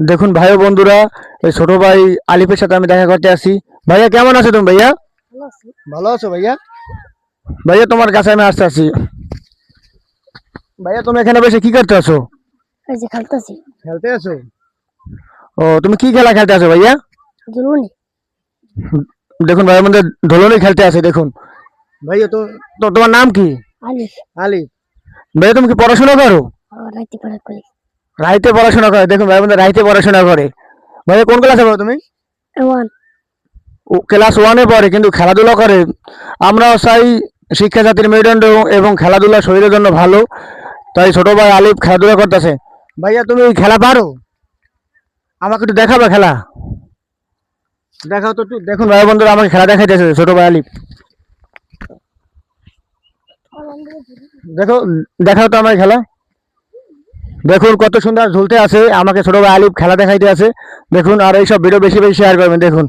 দেখুন ভাই ও বন্ধুরা, এই ছোট ভাই আলিফের সাথে আমি দেখা করতে আসি। ভাইয়া কেমন আছো তুমি? ভাইয়া ভালো আছি। ভালো আছো? ভাইয়া ভাইয়া তোমার কাছে আমি আসতে আসি। ভাইয়া তুমি এখানে বসে কি করতে আছো? এই যে খেলতেছি। খেলতে আছো? ও, তুমি কি খেলা খেলতে আছো ভাইয়া? জরুরি। দেখুন ভাইয়ের মধ্যে ধুলনি খেলতে আছে। দেখুন ভাইয়া, তো তো তোমার নাম কি? আলিফ। আলিফ। ভাইয়া তুমি কি পড়াশোনা করো? রাইতে পড়া করি। রাইতে পড়াশোনা করে? দেখুন ভাইয়ের মধ্যে রাইতে পড়াশোনা করে। ভাইয়া কোন ক্লাসে পড়ো তুমি? ওয়ান। ও ক্লাস ওয়ানে পড়ে, কিন্তু খেলাধুলা করে। আমরাও চাই শিক্ষা জাতির মেরুদণ্ড এবং খেলাধুলা শরীরের জন্য ভালো। তাই ছোট ভাই আলিফ খেলাধুলা করতেছে। ভাইয়া তুমি খেলা পারো? আমাকে একটু দেখাবে খেলা? দেখাও তো একটু। দেখুন ভাই বন্ধুরা, আমাকে খেলা দেখাইতেছে ছোট ভাই আলিফ। দেখো, দেখাও তো আমার খেলা। দেখুন কত সুন্দর ঝুলতে আছে। আমাকে ছোট ভাই আলিফ খেলা দেখাইতে আছে। দেখুন, আর এইসব ভিডিও বেশি বেশি শেয়ার করবেন। দেখুন।